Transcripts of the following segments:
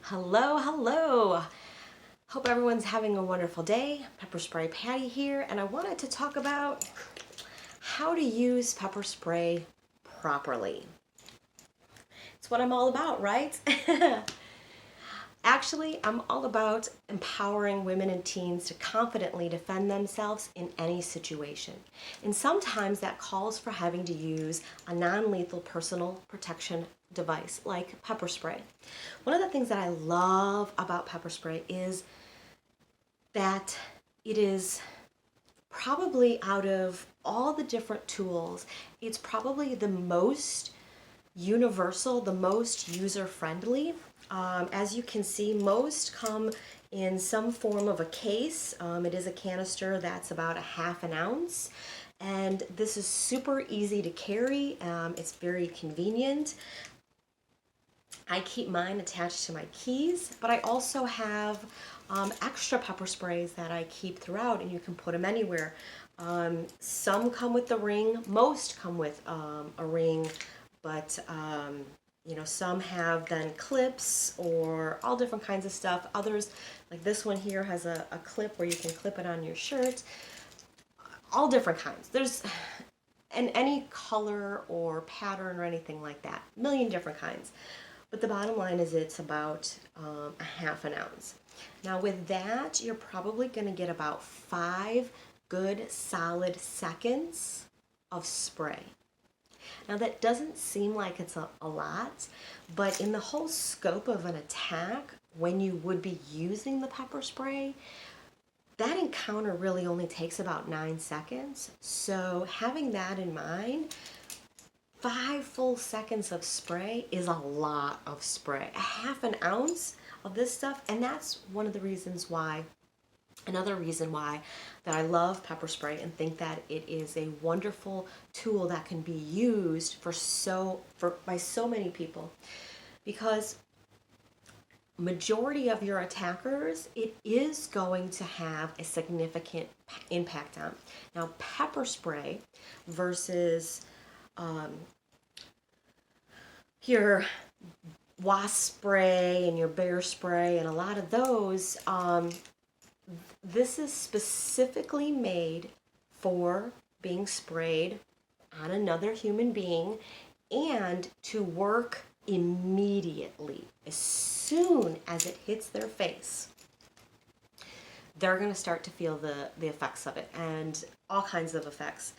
Hello, hello. Hope everyone's having a wonderful day. Pepperspray Patti here, and I wanted to talk about how to use pepper spray properly. It's what I'm all about, right? Actually, I'm all about empowering women and teens to confidently defend themselves in any situation. And sometimes that calls for having to use a non-lethal personal protection device like pepper spray. One of the things that I love about pepper spray is that it is probably, out of all the different tools, it's probably the most universal, the most user-friendly. As you can see, most come in some form of a case. It is a canister that's about a half an ounce. And this is super easy to carry. It's very convenient. I keep mine attached to my keys, but I also have extra pepper sprays that I keep throughout, and you can put them anywhere. Some come with the ring, most come with a ring, but some have then clips or all different kinds of stuff. Others, like this one here, has a clip where you can clip it on your shirt. All different kinds. There's any color or pattern or anything like that. A million different kinds. But the bottom line is it's about a half an ounce. Now with that, you're probably going to get about 5 good solid seconds of spray. Now that doesn't seem like it's a lot, but in the whole scope of an attack, when you would be using the pepper spray, that encounter really only takes about 9 seconds. So having that in mind, 5 full seconds of spray is a lot of spray. A half an ounce of this stuff, and that's one of the reasons why, another reason why, that I love pepper spray and think that it is a wonderful tool that can be used by so many people. Because majority of your attackers, it is going to have a significant impact on. Now, pepper spray versus your wasp spray and your bear spray and a lot of those, this is specifically made for being sprayed on another human being and to work immediately. As soon as it hits their face, they're going to start to feel the effects of it, and all kinds of effects.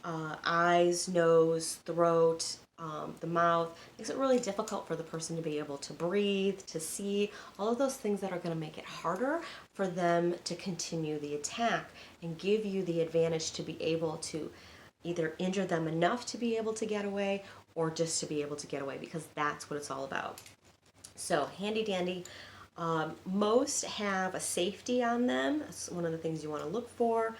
Eyes, nose, throat, the mouth. Makes it really difficult for the person to be able to breathe, to see, all of those things that are going to make it harder for them to continue the attack and give you the advantage to be able to either injure them enough to be able to get away or just to be able to get away, because that's what it's all about. So handy dandy. Most have a safety on them. That's one of the things you want to look for.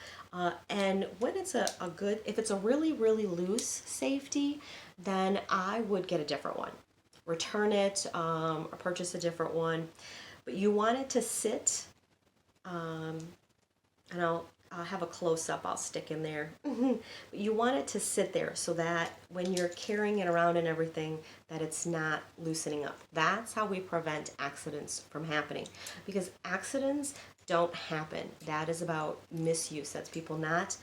And when it's if it's a really, really loose safety, then I would get a different one. Return it or purchase a different one. But you want it to sit, and I'll have a close-up I'll stick in there. But you want it to sit there so that when you're carrying it around and everything, that it's not loosening up. That's how we prevent accidents from happening, because accidents don't happen. That is about misuse. That's people not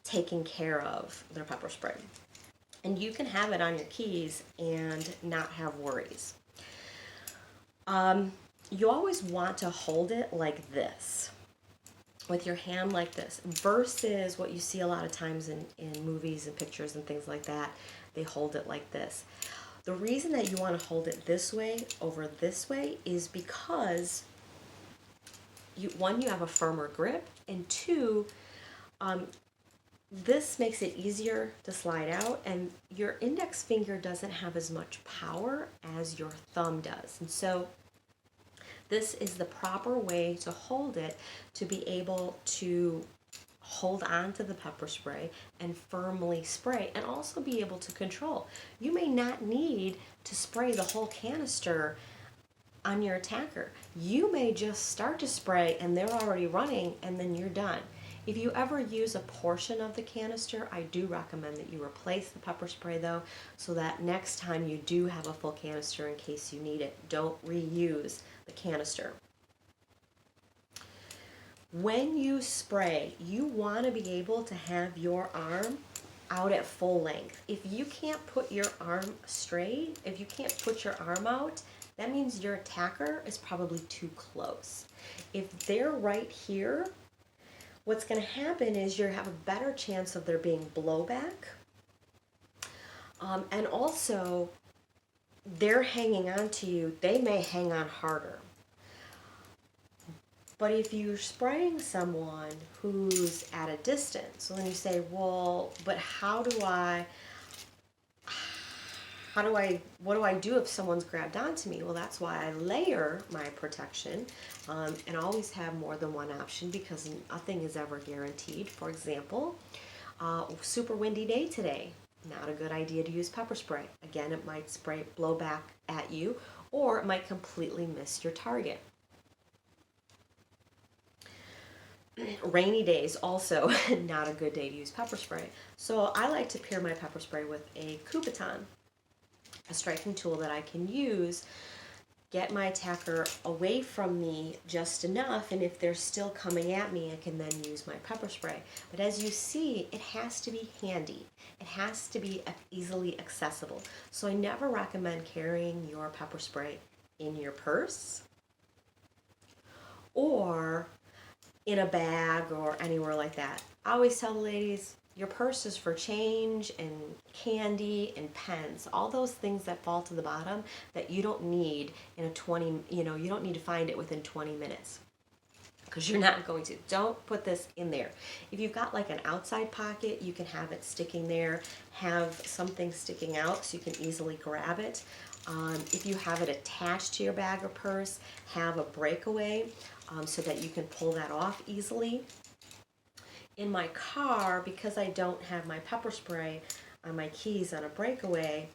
taking care of their pepper spray. And you can have it on your keys and not have worries. You always want to hold it like this, with your hand like this, versus what you see a lot of times in movies and pictures and things like that. They hold it like this. The reason that you want to hold it this way over this way is because you have a firmer grip, and 2, this makes it easier to slide out, and your index finger doesn't have as much power as your thumb does. And so this is the proper way to hold it, to be able to hold on to the pepper spray and firmly spray, and also be able to control. You may not need to spray the whole canister on your attacker. You may just start to spray and they're already running, and then you're done. If you ever use a portion of the canister, I do recommend that you replace the pepper spray though, so that next time you do have a full canister in case you need it. Don't reuse the canister. When you spray, you want to be able to have your arm out at full length. If you can't put your arm straight, if you can't put your arm out, that means your attacker is probably too close. If they're right here, what's going to happen is you have a better chance of there being blowback. And also, they're hanging on to you. They may hang on harder. But if you're spraying someone who's at a distance, so then you say, well, but what do I do if someone's grabbed onto me? Well, that's why I layer my protection and always have more than one option, because nothing is ever guaranteed. For example, super windy day today. Not a good idea to use pepper spray. Again, it might blow back at you, or it might completely miss your target. Rainy days, also not a good day to use pepper spray. So I like to pair my pepper spray with a Kubaton, a striking tool that I can use, get my attacker away from me just enough, and if they're still coming at me, I can then use my pepper spray. But as you see, it has to be handy. It has to be easily accessible. So I never recommend carrying your pepper spray in your purse or in a bag or anywhere like that. I always tell the ladies, your purse is for change and candy and pens, all those things that fall to the bottom that you don't need in you don't need to find it within 20 minutes, because you're not going to. Don't put this in there. If you've got like an outside pocket, you can have it sticking there, have something sticking out so you can easily grab it. If you have it attached to your bag or purse, have a breakaway so that you can pull that off easily. In my car, because I don't have my pepper spray on my keys on a breakaway,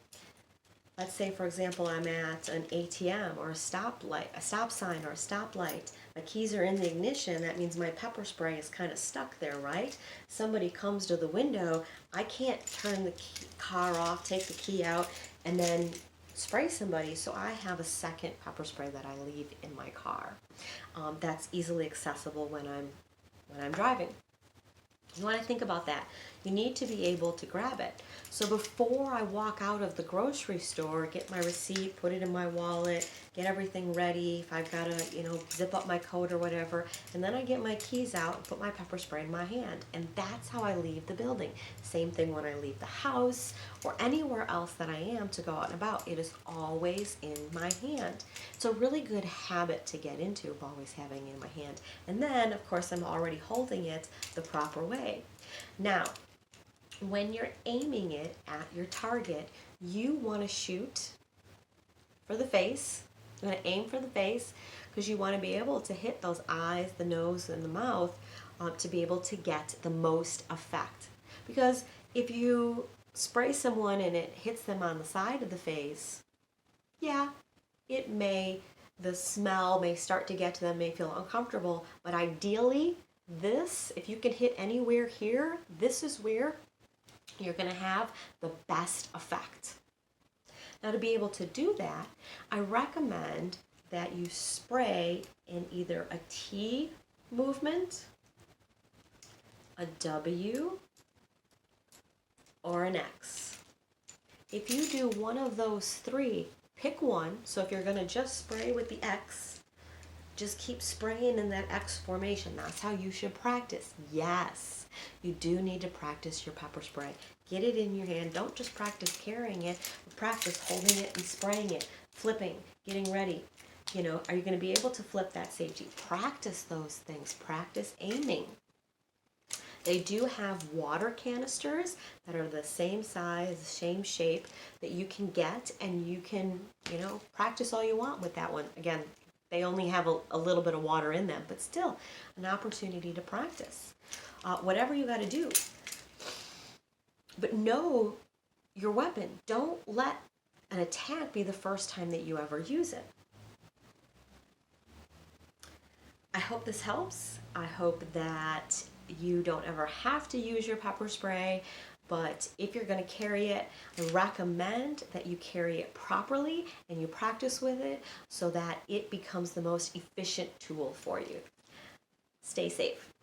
let's say, for example, I'm at an ATM or a stop sign or a stoplight. My keys are in the ignition. That means my pepper spray is kind of stuck there, right? Somebody comes to the window. I can't turn the car off, take the key out, and then spray somebody. So I have a second pepper spray that I leave in my car. That's easily accessible when I'm driving. You want to think about that. You need to be able to grab it. So before I walk out of the grocery store, get my receipt, put it in my wallet, get everything ready, if I've got to, zip up my coat or whatever, and then I get my keys out and put my pepper spray in my hand. And that's how I leave the building. Same thing when I leave the house or anywhere else that I am to go out and about. It is always in my hand. It's a really good habit to get into, of always having it in my hand. And then, of course, I'm already holding it the proper way. Now, when you're aiming it at your target, you want to shoot for the face. You want to aim for the face because you want to be able to hit those eyes, the nose, and the mouth to be able to get the most effect. Because if you spray someone and it hits them on the side of the face, yeah, the smell may start to get to them, may feel uncomfortable, but ideally, if you can hit anywhere here, this is where you're going to have the best effect. Now, to be able to do that, I recommend that you spray in either a T movement, a W, or an X. If you do one of those three, pick one. So if you're going to just spray with the X, just keep spraying in that X formation. That's how you should practice. Yes, you do need to practice your pepper spray. Get it in your hand. Don't just practice carrying it, but practice holding it and spraying it, flipping, getting ready. Are you going to be able to flip that safety? Practice those things. Practice aiming. They do have water canisters that are the same size, same shape that you can get, and you can, practice all you want with that one. Again, they only have a little bit of water in them, but still an opportunity to practice. Whatever you got to do. But know your weapon. Don't let an attack be the first time that you ever use it. I hope this helps. I hope that you don't ever have to use your pepper spray, but if you're going to carry it, I recommend that you carry it properly and you practice with it so that it becomes the most efficient tool for you. Stay safe.